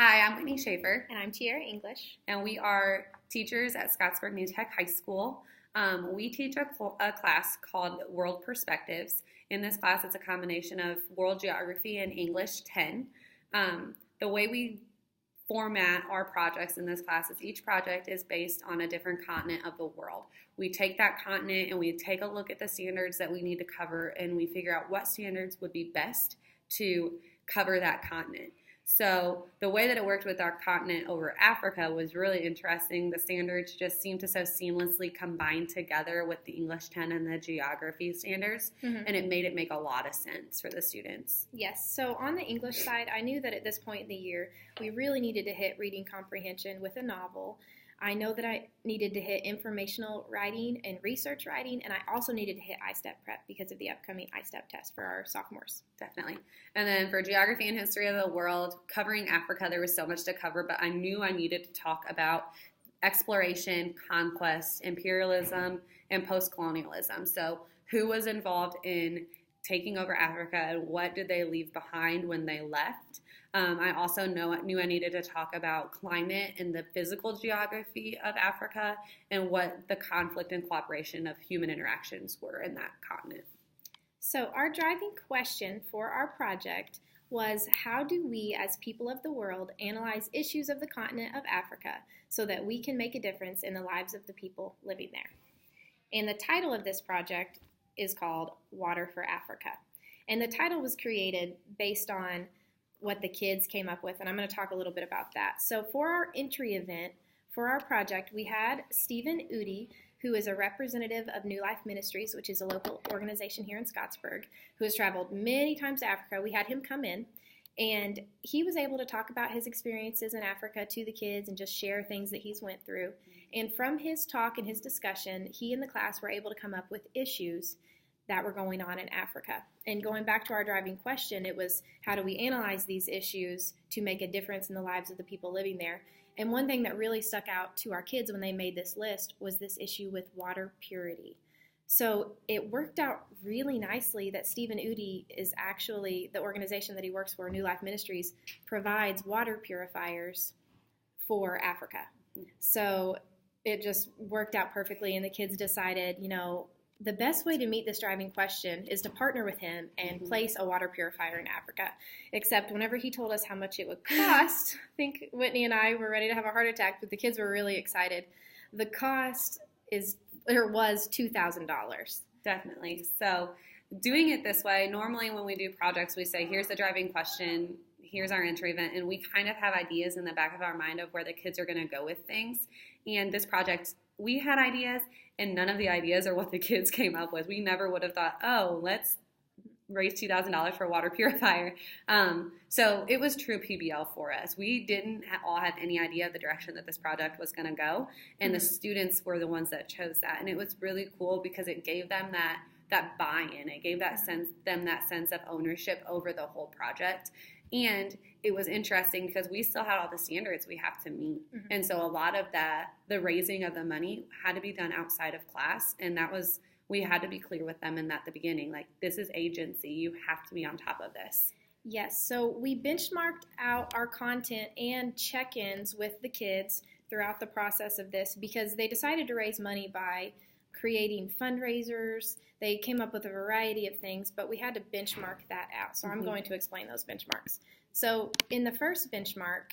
Hi, I'm Whitney Schaefer, And I'm Tiara English. and we are teachers at Scottsburg New Tech High School. We teach a class called World Perspectives. In this class, it's a combination of world geography and English 10. The way we format our projects in this class is each project is based on a different continent of the world. We take that continent and we take a look at the standards that we need to cover, and we figure out what standards would be best to cover that continent. So the way that it worked with our continent over Africa was really interesting. The standards just seemed to so seamlessly combine together with the English 10 and the geography standards, and it made a lot of sense for the students. Yes, so on the English side, I knew that at this point in the year, we really needed to hit reading comprehension with a novel. I know that I needed to hit informational writing and research writing, and I also needed to hit ISTEP prep because of the upcoming ISTEP test for our sophomores. Definitely. And then for geography and history of the world, covering Africa, there was so much to cover, but I knew I needed to talk about exploration, conquest, imperialism, and post-colonialism. So who was involved in taking over Africa and what did they leave behind when they left? I also knew I needed to talk about climate and the physical geography of Africa and what the conflict and cooperation of human interactions were in that continent. So our driving question for our project was, how do we as people of the world analyze issues of the continent of Africa so that we can make a difference in the lives of the people living there? And the title of this project is called Water for Africa. And the title was created based on what the kids came up with, and I'm going to talk a little bit about that. So for our entry event, for our project, we had Stephen Udi, who is a representative of New Life Ministries, which is a local organization here in Scottsburg, who has traveled many times to Africa. We had him come in, and he was able to talk about his experiences in Africa to the kids and just share things that he's went through. And from his talk and his discussion, he and the class were able to come up with issues that were going on in Africa. And going back to our driving question, it was, how do we analyze these issues to make a difference in the lives of the people living there? And one thing that really stuck out to our kids when they made this list was this issue with water purity. So it worked out really nicely that Stephen Udi is actually, the organization that he works for, New Life Ministries, provides water purifiers for Africa. So it just worked out perfectly, and the kids decided, the best way to meet this driving question is to partner with him and place a water purifier in Africa. Except whenever he told us how much it would cost, I think Whitney and I were ready to have a heart attack, but the kids were really excited. The cost was $2,000. Definitely. So doing it this way, normally when we do projects, we say, here's the driving question, here's our entry event, and we kind of have ideas in the back of our mind of where the kids are going to go with things. And this project, we had ideas, and none of the ideas are what the kids came up with. We never would have thought, let's raise $2,000 for a water purifier. So it was true PBL for us. We didn't all have any idea of the direction that this project was going to go, and the students were the ones that chose that. And it was really cool because it gave them that buy-in. It gave them that sense of ownership over the whole project. And it was interesting because we still had all the standards we have to meet. And so a lot of the raising of the money had to be done outside of class. And we had to be clear with them in that at the beginning, like, this is agency. You have to be on top of this. Yes, so we benchmarked out our content and check-ins with the kids throughout the process of this because they decided to raise money by creating fundraisers. They came up with a variety of things, but we had to benchmark that out. So I'm going to explain those benchmarks. So in the first benchmark,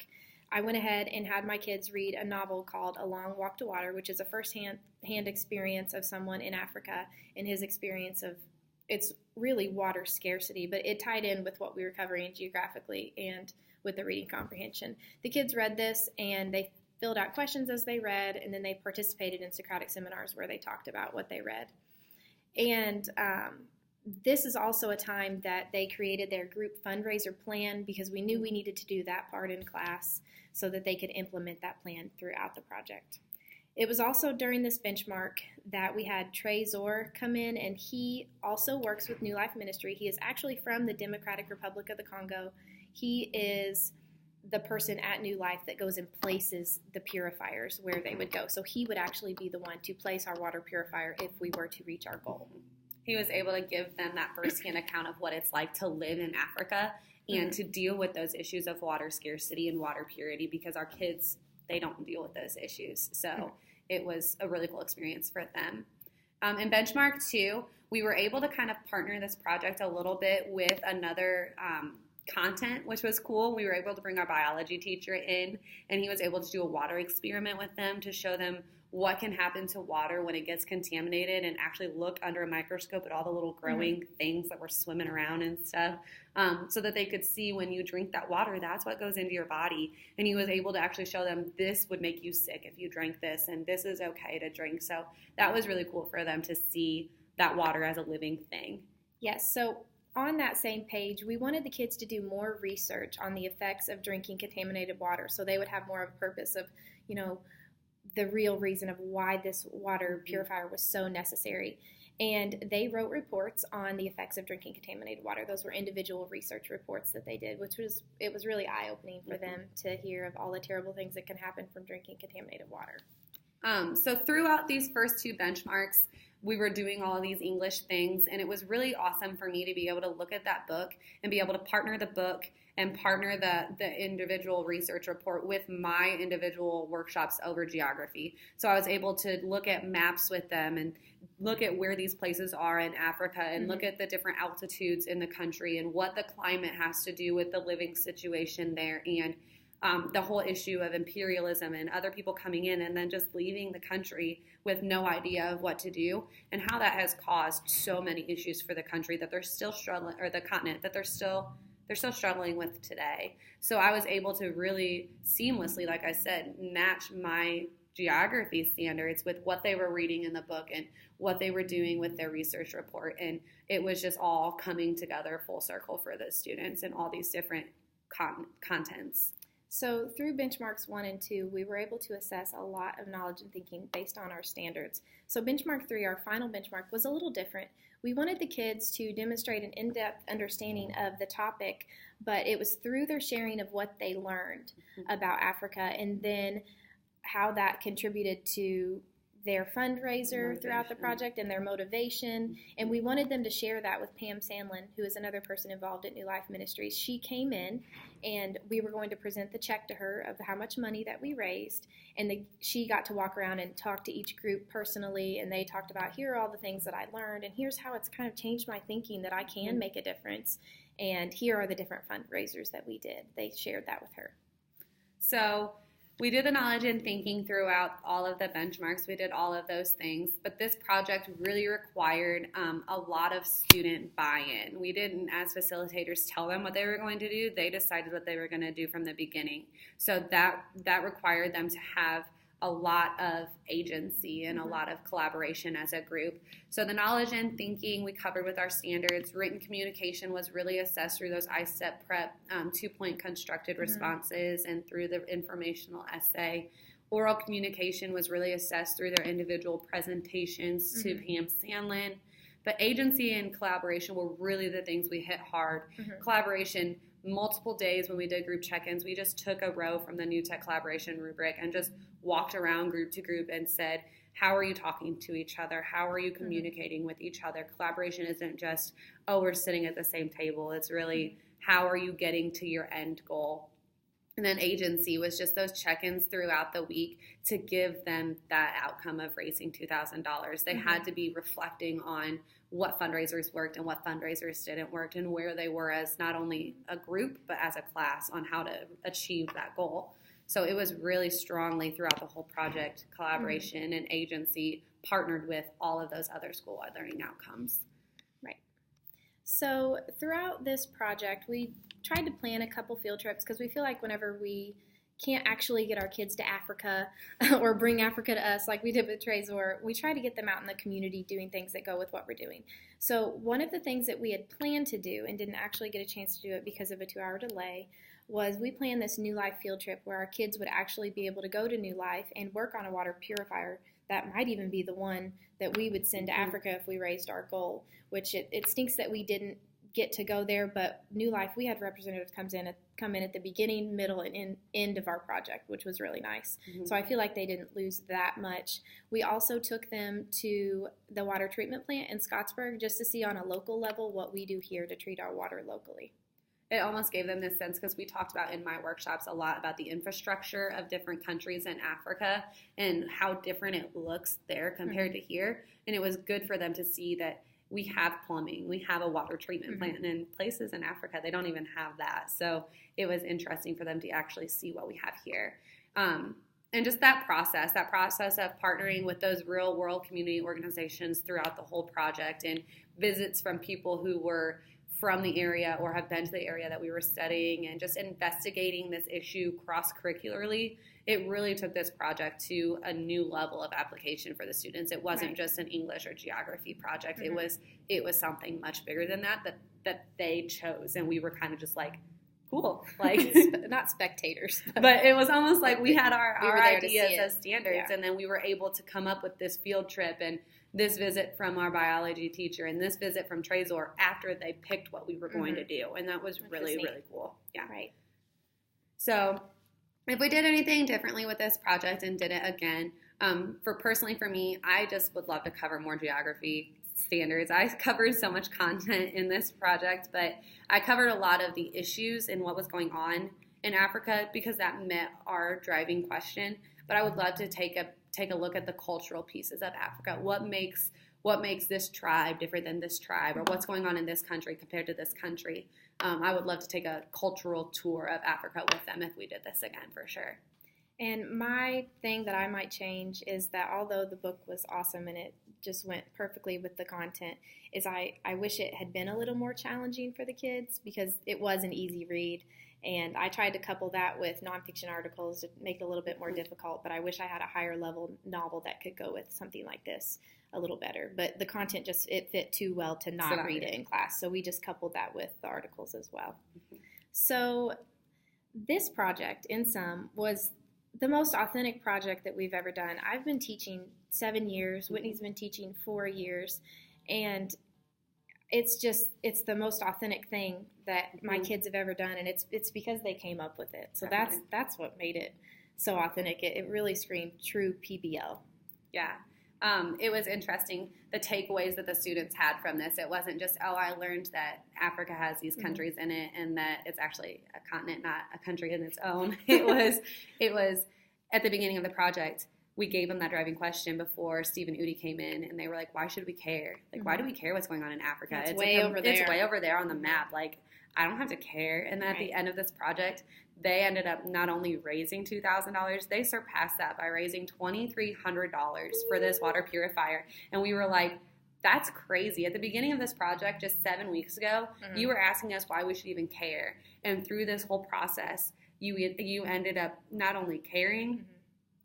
I went ahead and had my kids read a novel called A Long Walk to Water, which is a first-hand experience of someone in Africa and his experience of, it's really water scarcity, but it tied in with what we were covering geographically and with the reading comprehension. The kids read this, and they filled out questions as they read, and then they participated in Socratic seminars where they talked about what they read. And this is also a time that they created their group fundraiser plan because we knew we needed to do that part in class so that they could implement that plan throughout the project. It was also during this benchmark that we had Trey Zor come in, and he also works with New Life Ministry. He is actually from the Democratic Republic of the Congo. He is the person at New Life that goes and places the purifiers where they would go. So he would actually be the one to place our water purifier if we were to reach our goal. He was able to give them that firsthand account of what it's like to live in Africa and to deal with those issues of water scarcity and water purity, because our kids, they don't deal with those issues. So it was a really cool experience for them. In Benchmark 2, we were able to kind of partner this project a little bit with another content, which was cool. We were able to bring our biology teacher in, and he was able to do a water experiment with them to show them what can happen to water when it gets contaminated, and actually look under a microscope at all the little growing things that were swimming around and stuff, so that they could see when you drink that water, that's what goes into your body. And he was able to actually show them, this would make you sick if you drank this, and this is okay to drink. So that was really cool for them to see that water as a living thing. Yes, so on that same page, we wanted the kids to do more research on the effects of drinking contaminated water, so they would have more of a purpose of, the real reason of why this water purifier was so necessary. And they wrote reports on the effects of drinking contaminated water. Those were individual research reports that they did, it was really eye-opening for them to hear of all the terrible things that can happen from drinking contaminated water. So throughout these first 2 benchmarks, we were doing all of these English things, and it was really awesome for me to be able to look at that book and be able to partner the book and partner the individual research report with my individual workshops over geography. So I was able to look at maps with them and look at where these places are in Africa, and look at the different altitudes in the country and what the climate has to do with the living situation there, and the whole issue of imperialism and other people coming in and then just leaving the country with no idea of what to do, and how that has caused so many issues for the country that they're still struggling, or the continent that they're still struggling with today. So I was able to really seamlessly, like I said, match my geography standards with what they were reading in the book and what they were doing with their research report. And it was just all coming together full circle for the students and all these different contents. So through benchmarks 1 and 2, we were able to assess a lot of knowledge and thinking based on our standards. So benchmark 3, our final benchmark, was a little different. We wanted the kids to demonstrate an in-depth understanding of the topic, but it was through their sharing of what they learned about Africa, and then how that contributed to their fundraiser throughout the project and their motivation. And we wanted them to share that with Pam Sandlin, who is another person involved at New Life Ministries. She came in, and we were going to present the check to her of how much money that we raised. And she got to walk around and talk to each group personally, and they talked about, here are all the things that I learned, and here's how it's kind of changed my thinking that I can make a difference. And here are the different fundraisers that we did. They shared that with her. So we did the knowledge and thinking throughout all of the benchmarks. We did all of those things, but this project really required a lot of student buy-in. We didn't, as facilitators, tell them what they were going to do. They decided what they were going to do from the beginning. So that required them to have a lot of agency and a lot of collaboration as a group. So the knowledge and thinking we covered with our standards. Written communication was really assessed through those ISTEP prep 2-point constructed responses and through the informational essay. Oral communication was really assessed through their individual presentations to Pam Sandlin. But agency and collaboration were really the things we hit hard. Collaboration, multiple days when we did group check-ins, we just took a row from the New Tech Collaboration rubric and just walked around group to group and said, how are you talking to each other? How are you communicating with each other? Collaboration isn't just, oh, we're sitting at the same table. It's really, how are you getting to your end goal? And then agency was just those check-ins throughout the week to give them that outcome of raising $2,000. They had to be reflecting on what fundraisers worked and what fundraisers didn't work, and where they were as not only a group but as a class on how to achieve that goal. So it was really strongly throughout the whole project, collaboration and agency partnered with all of those other school-wide learning outcomes. Right. So throughout this project, we tried to plan a couple field trips, because we feel like whenever we can't actually get our kids to Africa or bring Africa to us like we did with Trezor, we try to get them out in the community doing things that go with what we're doing. So one of the things that we had planned to do and didn't actually get a chance to do it because of a 2-hour delay was we planned this New Life field trip where our kids would actually be able to go to New Life and work on a water purifier. That might even be the one that we would send to Africa if we raised our goal, which it stinks that we didn't get to go there, but New Life, we had representatives come in at the beginning, middle, and end of our project, which was really nice. So I feel like they didn't lose that much. We also took them to the water treatment plant in Scottsburg just to see on a local level what we do here to treat our water locally. it almost gave them this sense, because we talked about in my workshops a lot about the infrastructure of different countries in Africa and how different it looks there compared to here. And it was good for them to see that we have plumbing, we have a water treatment plant, and in places in Africa, they don't even have that. So it was interesting for them to actually see what we have here. And just that process of partnering with those real world community organizations throughout the whole project, and visits from people who were from the area or have been to the area that we were studying, and just investigating this issue cross-curricularly, it really took this project to a new level of application for the students. It wasn't just an English or geography project. It was something much bigger than that they chose, and we were kind of just like, cool, like not spectators, but it was almost like we had our ideas as standards, and then we were able to come up with this field trip and this visit from our biology teacher and this visit from Trezor after they picked what we were going to do, and that was really cool. Yeah, right. So if we did anything differently with this project and did it again, personally for me, I just would love to cover more geography standards. I covered so much content in this project, but I covered a lot of the issues and what was going on in Africa because that met our driving question. But I would love to take a look at the cultural pieces of Africa. What makes this tribe different than this tribe, or what's going on in this country compared to this country? I would love to take a cultural tour of Africa with them if we did this again, for sure. And my thing that I might change is that although the book was awesome and it just went perfectly with the content, is I wish it had been a little more challenging for the kids, because it was an easy read. And I tried to couple that with nonfiction articles to make it a little bit more difficult, but I wish I had a higher level novel that could go with something like this a little better. But the content it fit too well to not read it in class. So we just coupled that with the articles as well. So this project, in sum, was the most authentic project that we've ever done. I've been teaching 7 years. Whitney's been teaching 4 years. And it's the most authentic thing that my kids have ever done. And it's because they came up with it. So that's what made it so authentic. It really screamed true PBL. Yeah. It was interesting, the takeaways that the students had from this. It wasn't just, I learned that Africa has these countries in it and that it's actually a continent, not a country in its own. It was at the beginning of the project, we gave them that driving question before Steve and Udi came in, and they were like, why should we care? Like, why do we care what's going on in Africa? It's way over there. It's way over there on the map. Like, I don't have to care. And then at the end of this project, they ended up not only raising $2,000, they surpassed that by raising $2,300 for this water purifier. And we were like, that's crazy. At the beginning of this project, just 7 weeks ago, you were asking us why we should even care. And through this whole process, you ended up not only caring,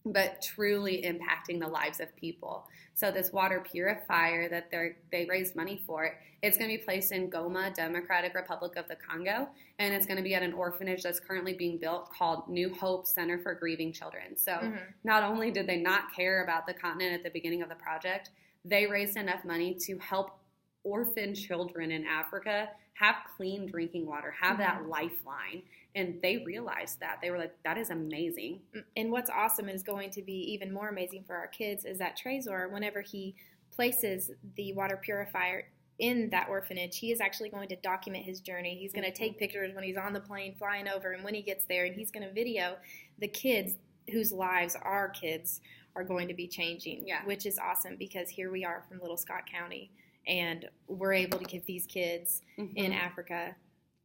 but truly impacting the lives of people. So this water purifier that they raised money for, it's going to be placed in Goma, Democratic Republic of the Congo, and it's going to be at an orphanage that's currently being built called New Hope Center for Grieving Children. So not only did they not care about the continent at the beginning of the project, they raised enough money to help orphan children in Africa have clean drinking water, have that lifeline. And they realized that. They were like, that is amazing. And what's awesome and is going to be even more amazing for our kids is that Trezor, whenever he places the water purifier in that orphanage, he is actually going to document his journey. He's going to take pictures when he's on the plane flying over and when he gets there, and he's going to video the kids whose lives our kids are going to be changing, which is awesome because here we are from Little Scott County, and we're able to give these kids in Africa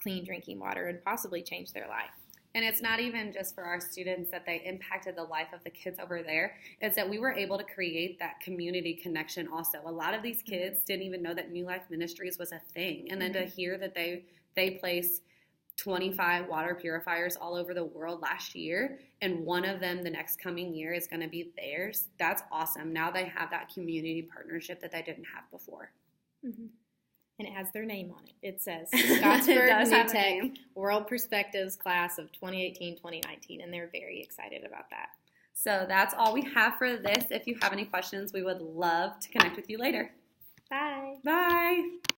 clean drinking water and possibly change their life. And it's not even just for our students that they impacted the life of the kids over there. It's that we were able to create that community connection also. A lot of these kids didn't even know that New Life Ministries was a thing. And then to hear that they place 25 water purifiers all over the world last year, and one of them the next coming year is going to be theirs, that's awesome. Now they have that community partnership that they didn't have before. And it has their name on it. It says Scottsburg New Tech World Perspectives Class of 2018-2019, and they're very excited about that. So that's all we have for this. If you have any questions, we would love to connect with you later. Bye. Bye.